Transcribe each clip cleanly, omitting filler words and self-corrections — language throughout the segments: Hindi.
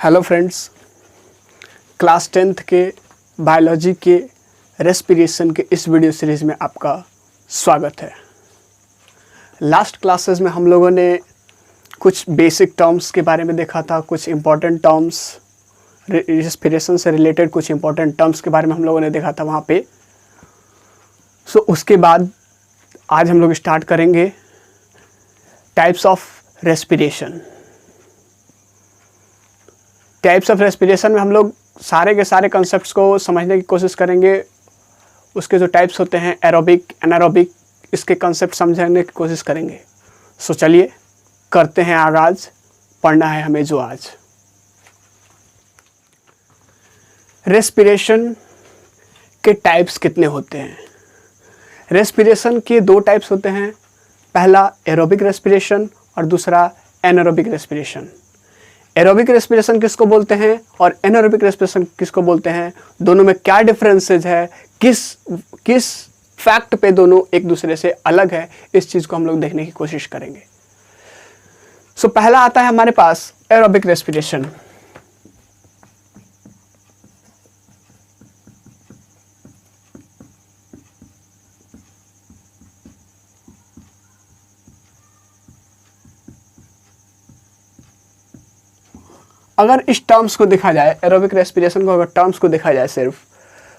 हेलो फ्रेंड्स, क्लास 10th के बायोलॉजी के रेस्पिरेशन के इस वीडियो सीरीज़ में आपका स्वागत है। लास्ट क्लासेस में हम लोगों ने कुछ बेसिक टर्म्स के बारे में देखा था, कुछ इम्पोर्टेंट टर्म्स, रेस्पिरेशन से रिलेटेड कुछ इम्पोर्टेंट टर्म्स के बारे में हम लोगों ने देखा था वहाँ पे। उसके बाद आज हम लोग स्टार्ट करेंगे types of respiration. Types of respiration में हम लोग सारे के सारे कॉन्सेप्ट्स को समझने की कोशिश करेंगे। उसके जो टाइप्स होते हैं एरोबिक, एनारोबिक, इसके कॉन्सेप्ट समझने की कोशिश करेंगे। चलिए करते हैं आगाज, पढ़ना है हमें जो आज। रेस्पिरेशन के टाइप्स कितने होते हैं? रेस्पिरेशन के दो टाइप्स होते हैं, पहला एरोबिक रेस्पिरेशन और दूसरा एनारोबिक रेस्पिरेशन। एरोबिक रेस्पिरेशन किसको बोलते हैं और एनारोबिक रेस्पिरेशन किसको बोलते हैं, दोनों में क्या डिफरेंसेस है, किस फैक्ट पे दोनों एक दूसरे से अलग है, इस चीज़ को हम लोग देखने की कोशिश करेंगे। पहला आता है हमारे पास एरोबिक रेस्पिरेशन। अगर इस टर्म्स को देखा जाए, एरोबिक रेस्पिरेशन को अगर टर्म्स को देखा जाए सिर्फ,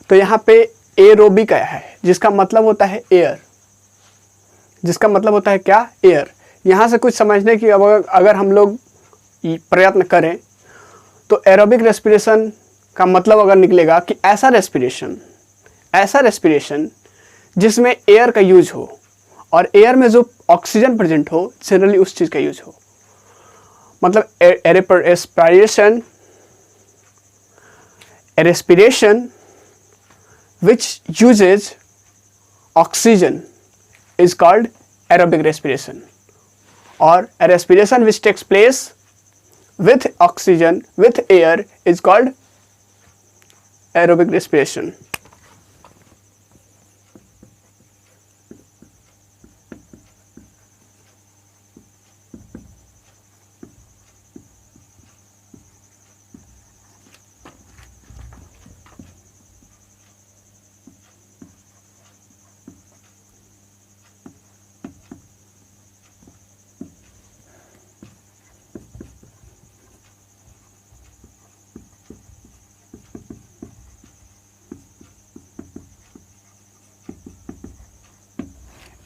तो यहाँ पे एरोबिक आया है जिसका मतलब होता है एयर। जिसका मतलब होता है क्या? एयर। यहाँ से कुछ समझने की अगर हम लोग प्रयत्न करें तो एरोबिक रेस्पिरेशन का मतलब अगर निकलेगा कि ऐसा रेस्पिरेशन जिसमें एयर का यूज हो और एयर में जो ऑक्सीजन प्रेजेंट हो, जनरली उस चीज़ का यूज हो। मतलब respiration which uses oxygen is called aerobic respiration, or a respiration which takes place with oxygen, with air, is called aerobic respiration.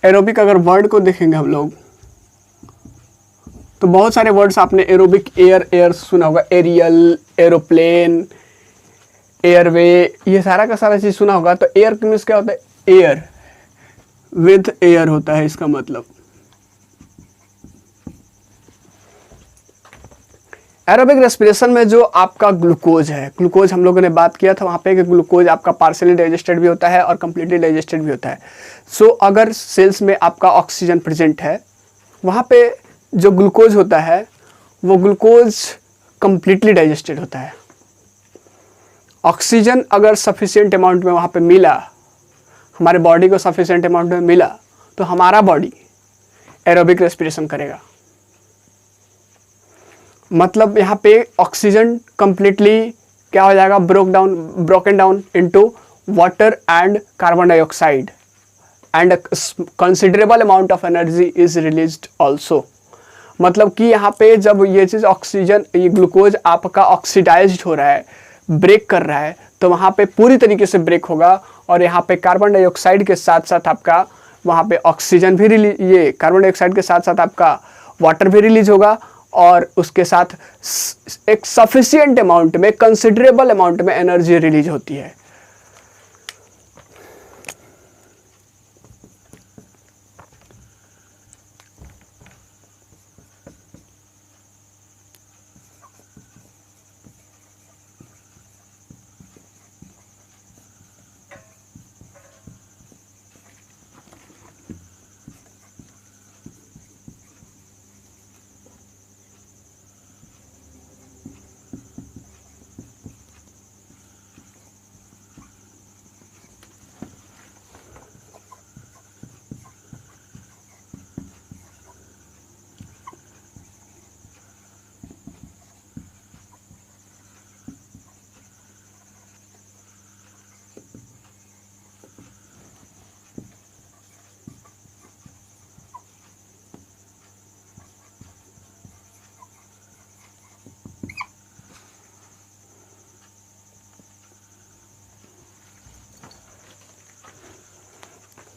Aerobic अगर वर्ड को देखेंगे हम लोग तो बहुत सारे वर्ड्स आपने एरोबिक एयर सुना होगा, एरियल, एरोप्लेन, एयरवे, ये सारा का सारा चीज सुना होगा। तो एयर मीन्स क्या होता है? एयर विद एयर होता है इसका मतलब। एरोबिक रेस्पिरेशन में जो आपका ग्लूकोज है, ग्लूकोज हम लोगों ने बात किया था वहाँ पे कि ग्लूकोज आपका पार्शियली डाइजेस्टेड भी होता है और कंप्लीटली डाइजेस्टेड भी होता है। अगर सेल्स में आपका ऑक्सीजन प्रेजेंट है, वहाँ पे जो ग्लूकोज होता है वो ग्लूकोज कंप्लीटली डाइजेस्टेड होता है। ऑक्सीजन अगर सफिशिएंट अमाउंट में वहाँ पे मिला, हमारे बॉडी को सफिशिएंट अमाउंट में मिला, तो हमारा बॉडी एरोबिक रेस्पिरेशन करेगा। मतलब यहाँ पे ऑक्सीजन कंप्लीटली क्या हो जाएगा? Broken down into water and carbon dioxide, and considerable amount of energy is released also. मतलब कि यहाँ पे जब ये चीज़ ऑक्सीजन, ये ग्लूकोज आपका ऑक्सीडाइज्ड हो रहा है, ब्रेक कर रहा है, तो वहाँ पे पूरी तरीके से ब्रेक होगा और यहाँ पे कार्बन डाइऑक्साइड के साथ साथ आपका वहाँ पे ऑक्सीजन भी ये कार्बन डाइऑक्साइड के साथ साथ आपका वाटर भी रिलीज होगा और उसके साथ एक सफिशिएंट अमाउंट में, कंसिडरेबल अमाउंट में एनर्जी रिलीज होती है।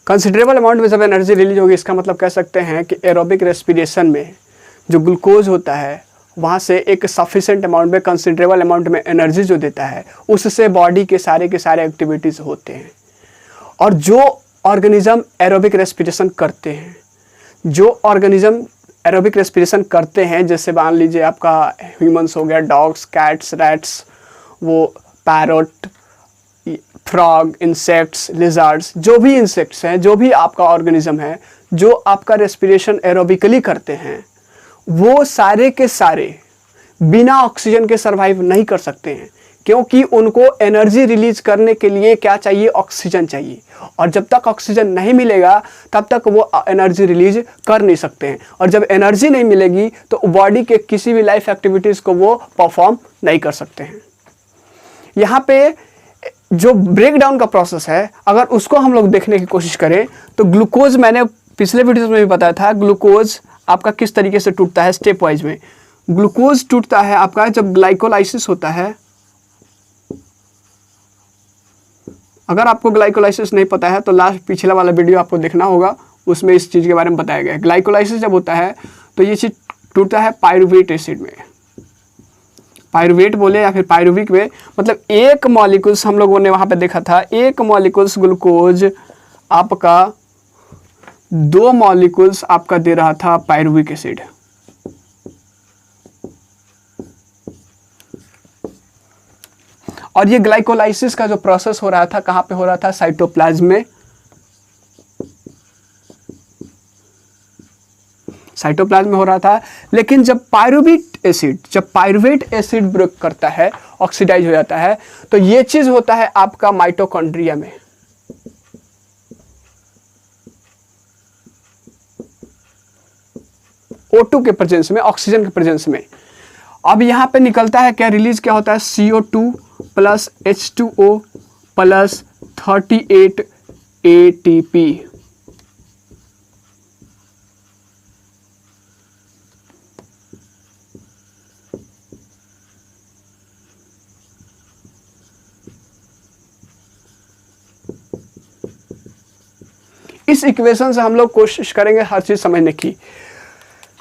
कंसिडरेबल अमाउंट में जब एनर्जी रिलीज होगी, इसका मतलब कह सकते हैं कि एरोबिक रेस्पिरेशन में जो ग्लूकोज होता है वहाँ से एक सफिशेंट अमाउंट में, कंसिडरेबल अमाउंट में एनर्जी जो देता है, उससे बॉडी के सारे एक्टिविटीज़ होते हैं। और जो ऑर्गेनिज्म एरोबिक रेस्पिरेशन करते हैं, जो ऑर्गेनिज्म एरोबिक रेस्पिरेशन करते हैं, जैसे मान लीजिए आपका ह्यूमंस हो गया, डॉग्स, कैट्स, रैट्स, वो पैरट, फ्रॉग, इंसेक्ट्स, लिजर्ड्स, जो भी इंसेक्ट्स हैं, जो भी आपका ऑर्गेनिज्म है जो आपका रेस्पिरेशन एरोबिकली करते हैं, वो सारे के सारे बिना ऑक्सीजन के सर्वाइव नहीं कर सकते हैं, क्योंकि उनको एनर्जी रिलीज करने के लिए क्या चाहिए? ऑक्सीजन चाहिए। और जब तक ऑक्सीजन नहीं मिलेगा तब तक वो एनर्जी रिलीज कर नहीं सकते हैं। और जब एनर्जी नहीं मिलेगी तो बॉडी के किसी भी लाइफ एक्टिविटीज़ को वो परफॉर्म नहीं कर सकते हैं। यहाँ पे जो ब्रेक डाउन का प्रोसेस है, अगर उसको हम लोग देखने की कोशिश करें तो ग्लूकोज, मैंने पिछले वीडियो में भी बताया था, ग्लूकोज आपका किस तरीके से टूटता है स्टेप वाइज में। ग्लूकोज टूटता है आपका जब ग्लाइकोलाइसिस होता है। अगर आपको ग्लाइकोलाइसिस नहीं पता है तो लास्ट पिछला वाला वीडियो आपको देखना होगा, उसमें इस चीज़ के बारे में बताया गया है। ग्लाइकोलाइसिस जब होता है तो ये चीज़ टूटता है पायरुवेट एसिड में। पायरुवेट बोले या फिर पायरुविक में, मतलब एक मॉलिक्यूल्स हम लोगों ने वहाँ पे देखा था, एक मॉलिक्यूल्स ग्लूकोज आपका 2 मॉलिक्यूल्स आपका दे रहा था पायरुविक एसिड। और ये ग्लाइकोलाइसिस का जो प्रोसेस हो रहा था कहाँ पे हो रहा था? साइटोप्लाज्म में। साइटोप्लाज्म में हो रहा था। लेकिन जब पायरुवेट एसिड ब्रेक करता है, ऑक्सीडाइज हो जाता है, तो ये चीज होता है आपका माइटोकॉन्ड्रिया में। O2 के प्रेजेंस में, ऑक्सीजन के प्रेजेंस में। अब यहां पे निकलता है क्या? रिलीज क्या होता है? CO2 plus H2O plus 38 ATP। इस इक्वेशन से हम लोग कोशिश करेंगे हर चीज समझने की।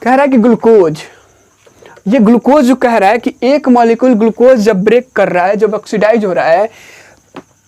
कह रहा है कि ग्लूकोज, ये ग्लूकोज जो कह रहा है कि एक मॉलिक्यूल ग्लूकोज जब ब्रेक कर रहा है, जब ऑक्सीडाइज हो रहा है,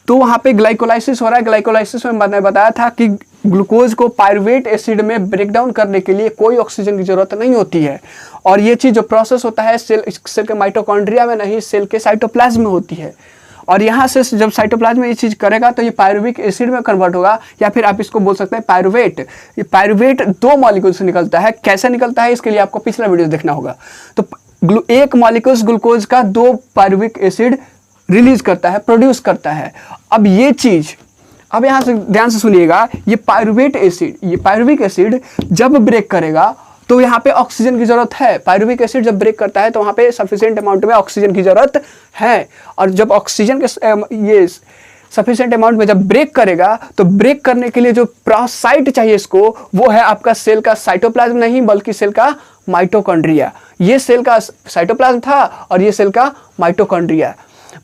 तो वहां पे ग्लाइकोलाइसिस हो रहा है। ग्लाइकोलाइसिस में मैंने बताया था कि ग्लूकोज को पायरुवेट एसिड में ब्रेक डाउन करने के लिए कोई ऑक्सीजन की जरूरत नहीं होती है। और ये चीज जो प्रोसेस होता है सेल के माइटोकॉन्ड्रिया में नहीं, सेल के साइटोप्लाज्म में होती है। और यहाँ से जब साइटोप्लाज्म में ये चीज़ करेगा तो ये पायरुविक एसिड में कन्वर्ट होगा, या फिर आप इसको बोल सकते हैं पायरुवेट। ये पायरुवेट 2 मॉलिक्यूल से निकलता है। कैसे निकलता है इसके लिए आपको पिछला वीडियो देखना होगा। तो एक मॉलिक्यूल ग्लूकोज का 2 पायरुविक एसिड रिलीज करता है, प्रोड्यूस करता है। अब ये चीज़, अब यहाँ से ध्यान से सुनिएगा, ये पायरुवेट एसिड, ये पायरुविक एसिड जब ब्रेक करेगा तो यहाँ पे ऑक्सीजन की जरूरत है। पायरुविक एसिड जब ब्रेक करता है तो वहाँ पे सफिशिएंट अमाउंट में ऑक्सीजन की जरूरत है। और जब ऑक्सीजन के ये सफिशिएंट अमाउंट में जब ब्रेक करेगा तो ब्रेक करने के लिए जो साइट चाहिए इसको, वो है आपका सेल का साइटोप्लाज्म नहीं बल्कि सेल का माइटोकॉन्ड्रिया। ये सेल का साइटोप्लाज्म था और ये सेल का माइटोकॉन्ड्रिया।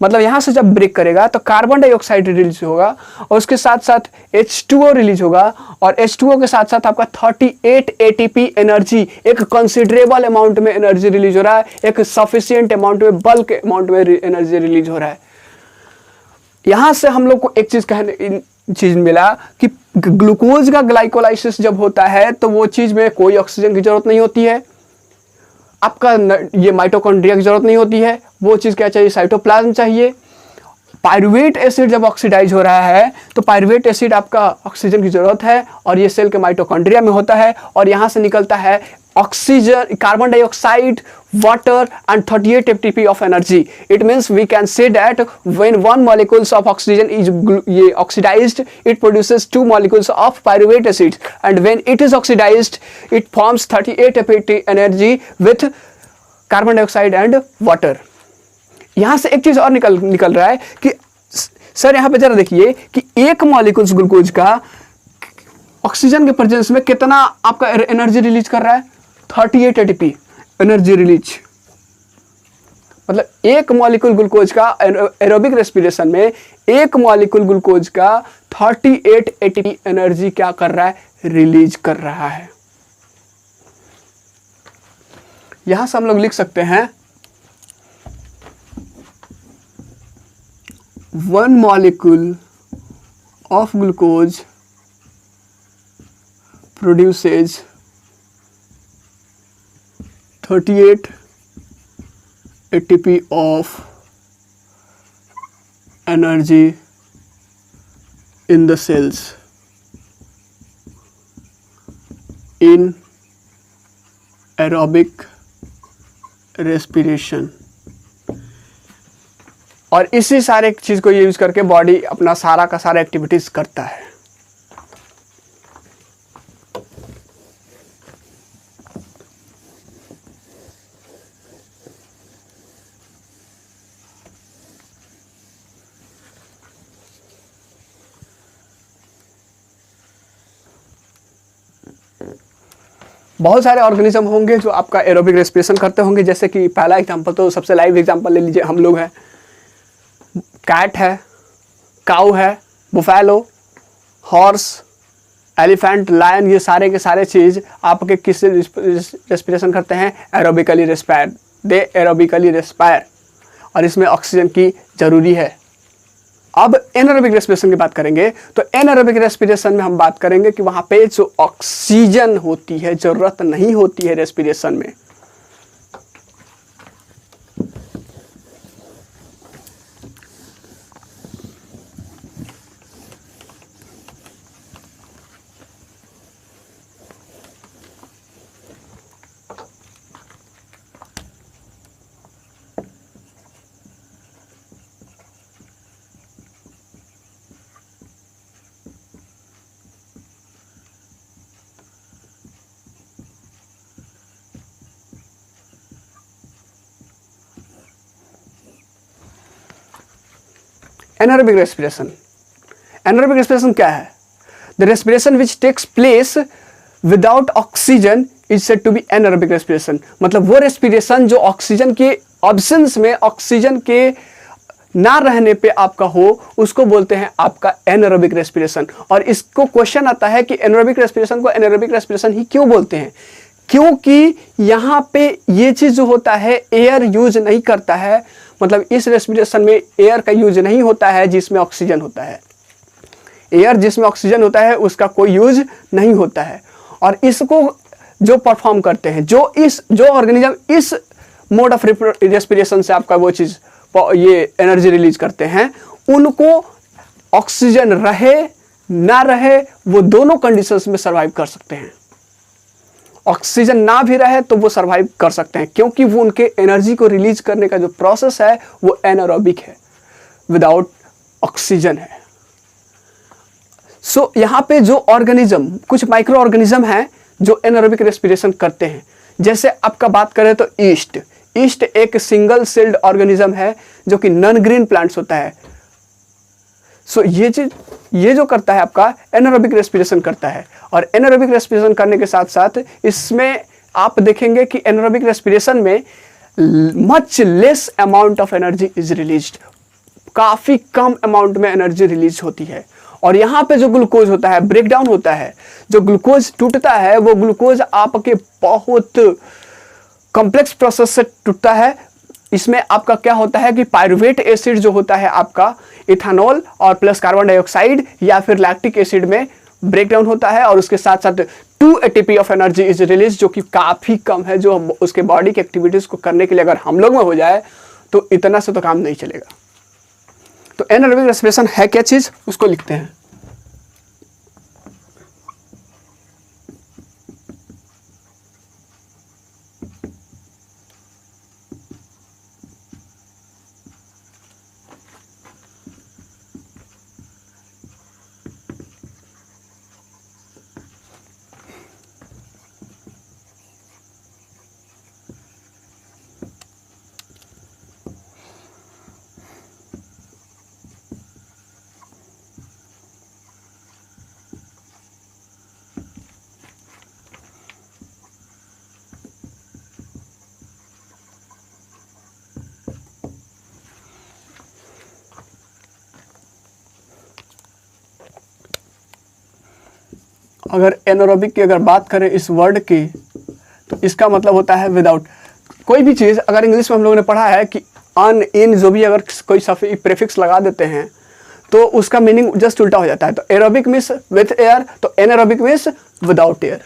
मतलब यहाँ से जब ब्रेक करेगा तो कार्बन डाइऑक्साइड रिलीज होगा और उसके साथ साथ H2O रिलीज होगा, और H2O के साथ साथ आपका 38 ATP एनर्जी, एक कंसिडरेबल अमाउंट में एनर्जी रिलीज हो रहा है, एक सफिशिएंट अमाउंट में, बल्क अमाउंट में एनर्जी रिलीज हो रहा है। यहाँ से हम लोग को एक चीज मिला कि ग्लूकोज का ग्लाइकोलाइसिस जब होता है तो वो चीज में कोई ऑक्सीजन की जरूरत नहीं होती है, आपका ये माइटोकॉन्ड्रिया की जरूरत नहीं होती है। वो चीज़ क्या चाहिए? साइटोप्लाज्म चाहिए। पायरुवेट एसिड जब ऑक्सीडाइज हो रहा है तो पायरुवेट एसिड आपका ऑक्सीजन की जरूरत है और ये सेल के माइटोकॉन्ड्रिया में होता है, और यहाँ से निकलता है oxygen, carbon dioxide, water and 38 ATP of energy. It means we can say that when one molecules of oxygen is oxidized, it produces 2 molecules of pyruvate acid, and when it is oxidized, it forms 38 ATP energy with carbon dioxide and water. यहाँ से एक चीज और निकल रहा है कि सर यहाँ पे जरा देखिए कि एक मॉलिक्यूल्स ग्लूकोज का ऑक्सीजन के प्रेजेंस में कितना आपका एनर्जी रिलीज कर रहा है? 38 ATP एनर्जी रिलीज। मतलब एक मॉलिक्यूल ग्लूकोज का एरोबिक रेस्पिरेशन में एक मॉलिक्यूल ग्लूकोज का 38 एटीपी एनर्जी क्या कर रहा है, रिलीज कर रहा है। यहां से हम लोग लिख सकते हैं 1 molecule of glucose produces 38 ATP of energy in the cells in aerobic respiration। और इसी सारे चीज को यूज करके बॉडी अपना सारा का सारा एक्टिविटीज करता है। बहुत सारे ऑर्गेनिज्म होंगे जो आपका एरोबिक रेस्पिरेशन करते होंगे, जैसे कि पहला एग्जांपल तो सबसे लाइव एग्जांपल ले लीजिए, हम लोग हैं, कैट है, काऊ है, बुफैलो, हॉर्स, एलिफेंट, लायन, ये सारे के सारे चीज आपके किससे रेस्पिरेशन करते हैं, एरोबिकली रेस्पायर, दे एरोबिकली रेस्पायर, और इसमें ऑक्सीजन की जरूरी है। अब एनारोबिक रेस्पिरेशन की बात करेंगे तो एनारोबिक रेस्पिरेशन में हम बात करेंगे कि वहां पे जो ऑक्सीजन होती है जरूरत नहीं होती है रेस्पिरेशन में। एनारोबिक रेस्पिरेशन, एनारोबिक रेस्पिरेशन क्या है? The respiration which takes place without oxygen is said to be anaerobic respiration. मतलब वो रेस्पिरेशन जो ऑक्सीजन के ऑब्सेंस में, ऑक्सीजन के ना रहने पे आपका हो, उसको बोलते हैं आपका एनारोबिक रेस्पिरेशन। और इसको क्वेश्चन आता है कि एनारोबिक रेस्पिरेशन को एनारोबिक रेस्पिरेशन ही क्यों बोलते हैं? क्योंकि यहाँ पे ये चीज जो होता है एयर यूज नहीं करता है, मतलब इस रेस्पिरेशन में एयर का यूज नहीं होता है जिसमें ऑक्सीजन होता है। एयर जिसमें ऑक्सीजन होता है उसका कोई यूज नहीं होता है। और इसको जो परफॉर्म करते हैं, जो ऑर्गेनिज्म इस मोड ऑफ रेस्पिरेशन से आपका वो चीज ये एनर्जी रिलीज करते हैं, उनको ऑक्सीजन रहे ना रहे वो दोनों कंडीशंस में सर्वाइव कर सकते हैं। ऑक्सीजन ना भी रहे तो वो सर्वाइव कर सकते हैं, क्योंकि वो उनके एनर्जी को रिलीज करने का जो प्रोसेस है वो एनारोबिक है, विदाउट ऑक्सीजन है। सो यहाँ पे जो ऑर्गेनिज्म, कुछ माइक्रो ऑर्गेनिज्म हैं जो एनारोबिक रेस्पिरेशन करते हैं। जैसे आपका बात करें तो ईस्ट एक सिंगल सेल्ड ऑर्गेनिज्म है जो कि नॉन ग्रीन प्लांट्स होता है। सो ये जो करता है आपका एनारोबिक रेस्पिरेशन करता है। और एनारोबिक रेस्पिरेशन करने के साथ साथ इसमें आप देखेंगे कि एनारोबिक रेस्पिरेशन में much less amount of energy is released, काफी कम अमाउंट में एनर्जी रिलीज होती है। और यहाँ पे जो ग्लूकोज होता है, ब्रेक डाउन होता है, जो ग्लूकोज टूटता है वो ग्लूकोज आपके बहुत कॉम्प्लेक्स प्रोसेस से टूटता है। इसमें आपका क्या होता है कि पायरुवेट एसिड जो होता है आपका इथेनॉल और प्लस कार्बन डाइऑक्साइड या फिर लैक्टिक एसिड में ब्रेक डाउन होता है, और उसके साथ साथ 2 ATP of energy is release, जो कि काफी कम है, जो उसके बॉडी की एक्टिविटीज को करने के लिए अगर हम लोग में हो जाए तो इतना से तो काम नहीं चलेगा। तो एनारोबिक रेस्पिरेशन है क्या चीज, उसको लिखते हैं। अगर एनारोबिक की अगर बात करें इस वर्ड की, तो इसका मतलब होता है विदाउट। कोई भी चीज़ अगर इंग्लिश में हम लोगों ने पढ़ा है कि अन, इन, जो भी अगर कोई सफी प्रीफिक्स लगा देते हैं तो उसका मीनिंग जस्ट उल्टा हो जाता है। तो एरोबिक मीन्स विथ एयर, तो एनारोबिक मीन्स विदाउट एयर।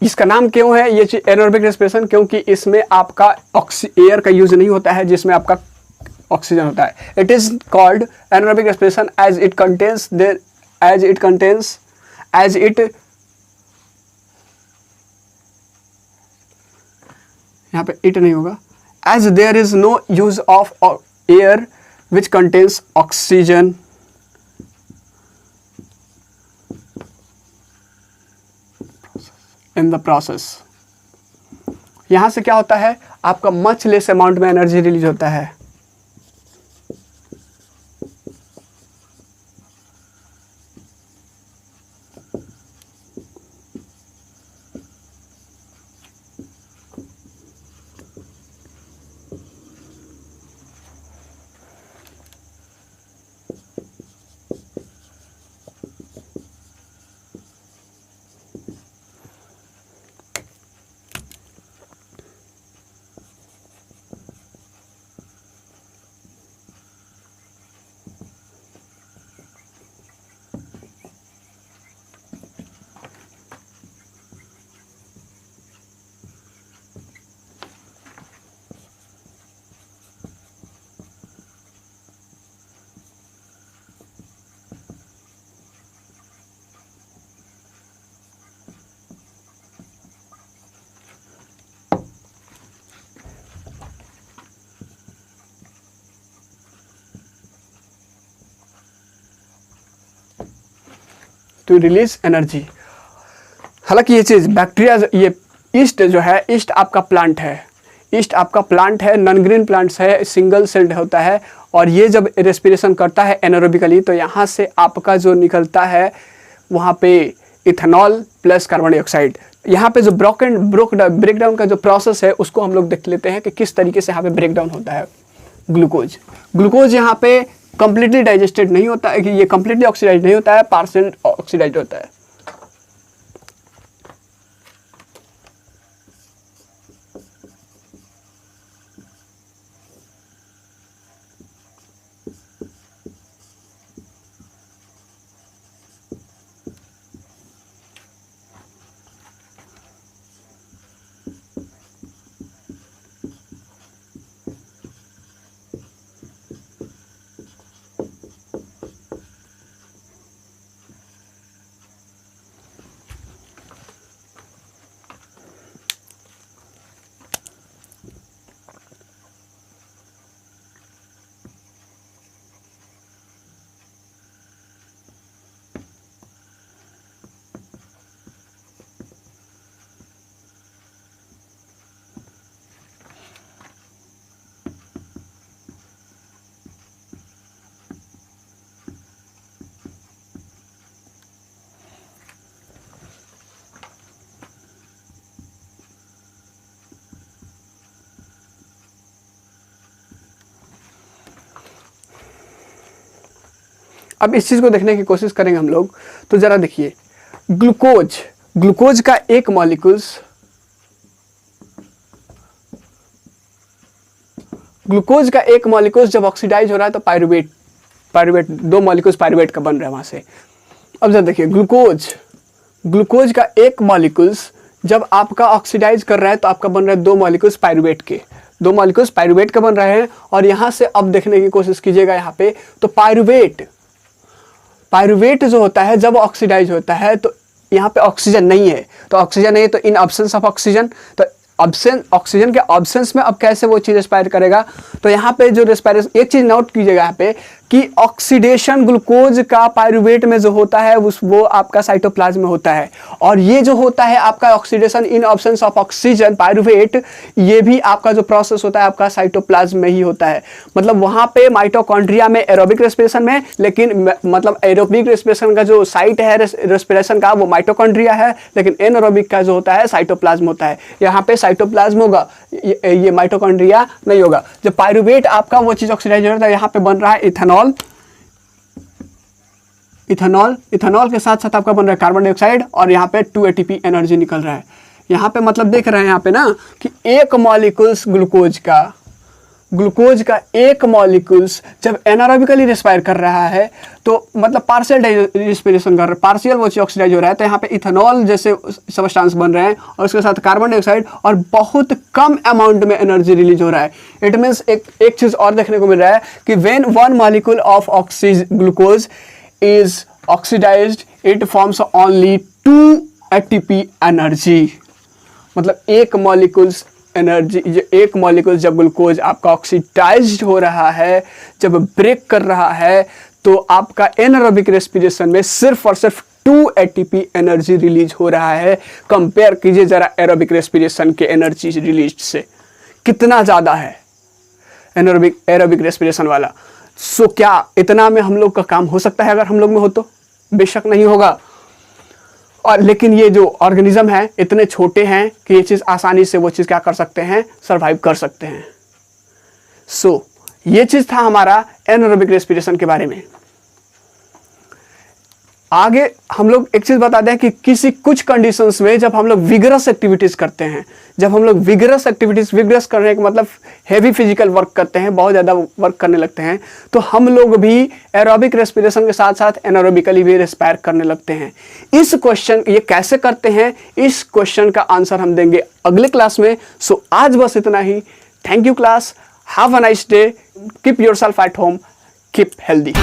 इसका नाम क्यों है ये चीज एनारोबिक रेस्पिरेशन? क्योंकि इसमें आपका एयर का यूज नहीं होता है जिसमें आपका ऑक्सीजन होता है। It is called anaerobic respiration as it यहाँ पे इट नहीं होगा, as there is no use of air which contains oxygen in the process. यहां से क्या होता है, आपका मच लेस अमाउंट में एनर्जी रिलीज होता है। To release energy. हालांकि ये चीज़ बैक्टीरिया, ये ईस्ट जो है, ईस्ट आपका प्लांट है, ईस्ट आपका प्लांट है, नॉन ग्रीन प्लांट्स है, सिंगल सेल्ड होता है, और ये जब रेस्पिरेशन करता है एनारोबिकली तो यहाँ से आपका जो निकलता है वहाँ पे इथेनॉल प्लस कार्बन डाइऑक्साइड। यहाँ पे जो ब्रेकडाउन का जो प्रोसेस है उसको हम लोग देख लेते हैं कि किस तरीके से यहाँ पे ब्रेकडाउन होता है। ग्लूकोज यहाँ पे कंप्लीटली डाइजेस्टेड नहीं होता है, कि ये कंप्लीटली ऑक्सीडाइज नहीं होता है, पार्शियल ऑक्सीडाइज होता है। अब इस चीज़ को देखने की कोशिश करेंगे हम लोग। तो ज़रा देखिए, ग्लूकोज का एक मॉलिक्यूल्स, ग्लूकोज का एक मॉलिक्यूल्स जब ऑक्सीडाइज हो रहा है तो पायरुवेट दो मॉलिक्यूल्स पायरुवेट का बन रहा है वहाँ से। अब जरा देखिए, ग्लूकोज का एक मॉलिक्यूल्स जब आपका ऑक्सीडाइज कर रहा है तो आपका बन रहा है दो मॉलिक्यूल्स पायरुवेट के। दो मॉलिक्यूल्स पायरुवेट के बन रहे हैं। और यहाँ से अब देखने की कोशिश कीजिएगा यहाँ पे, तो पायरुवेट जो होता है जब ऑक्सीडाइज होता है तो यहाँ पे ऑक्सीजन नहीं है, तो ऑक्सीजन नहीं है तो इन अब्सेंस ऑफ ऑक्सीजन, तो ऑक्सीजन के ऑब्सेंस में अब कैसे वो चीज़ रेस्पायर करेगा। तो यहाँ पे जो रेस्पायरेशन, एक चीज़ नोट कीजिएगा यहाँ पे कि ऑक्सीडेशन ग्लूकोज का पायरुवेट में जो होता है वो आपका साइटोप्लाज्म में होता है, और ये जो होता है आपका oxidation in absence of oxygen pyruvate, ये भी आपका जो प्रोसेस होता है आपका साइटोप्लाज्म में ही होता है। मतलब वहाँ पे माइटोकॉन्ड्रिया में एरोबिक रेस्पिरेशन में, लेकिन मतलब एरोबिक रेस्पिरेशन का जो साइट है रेस्पिरेशन का वो माइटोकॉन्ड्रिया है, लेकिन एनारोबिक का जो होता है साइटोप्लाज्म होता है। यहाँ पे साइटोप्लाज्म होगा, ये माइटोकॉन्ड्रिया नहीं होगा। जब पायरुवेट आपका वो चीज़ ऑक्सीडाइज हो रहा है, यहाँ पे बन रहा है इथेनॉल के साथ साथ आपका बन रहा है कार्बन डाइऑक्साइड, और यहाँ पे 2 ATP एनर्जी निकल रहा है। यहाँ पे मतलब देख रहे हैं यहाँ पे ना कि एक मॉलिक्यूल्स ग्लूकोज का एक मॉलिक्यूल्स जब एनारोबिकली रेस्पायर कर रहा है तो मतलब पार्शियल रेस्पिरेशन कर रहा है, पार्शियल वो चीज ऑक्सीडाइज हो रहा है, तो यहाँ पे इथेनॉल जैसे सब्सटेंस बन रहे हैं और उसके साथ कार्बन डाइऑक्साइड, और बहुत कम अमाउंट में एनर्जी रिलीज हो रहा है। इट मीन्स एक चीज़ और देखने को मिल रहा है कि when one molecule of glucose is oxidised it forms only 2 ATP energy. मतलब एक मॉलिक्यूल जब ग्लूकोज आपका ऑक्सीडाइज्ड हो रहा है, जब ब्रेक कर रहा है, तो आपका एनारोबिक रेस्पिरेशन में सिर्फ और सिर्फ 2 ATP एनर्जी रिलीज हो रहा है। कंपेयर कीजिए जरा एरोबिक रेस्पिरेशन के एनर्जी रिलीज से, कितना ज़्यादा है एरोबिक रेस्पिरेशन वाला। सो क्या इतना में हम लोग का काम हो सकता है? अगर हम लोग में हो तो बेशक नहीं होगा। और लेकिन ये जो ऑर्गेनिज्म है इतने छोटे हैं कि ये चीज़ आसानी से वो चीज़ क्या कर सकते हैं, सरवाइव कर सकते हैं। सो ये चीज़ था हमारा एनारोबिक रेस्पिरेशन के बारे में। आगे हम लोग एक चीज़ बता दें कि कुछ कंडीशंस में जब हम लोग विगरस एक्टिविटीज़ करते हैं, जब हम लोग विगरस करने का मतलब हेवी फिजिकल वर्क करते हैं, बहुत ज़्यादा वर्क करने लगते हैं, तो हम लोग भी एरोबिक रेस्पिरेशन के साथ साथ एनारोबिकली भी रेस्पायर करने लगते हैं। इस क्वेश्चन ये कैसे करते हैं, इस क्वेश्चन का आंसर हम देंगे अगले क्लास में। सो आज बस इतना ही। Thank you class, have a nice day, keep yourself at home, keep healthy.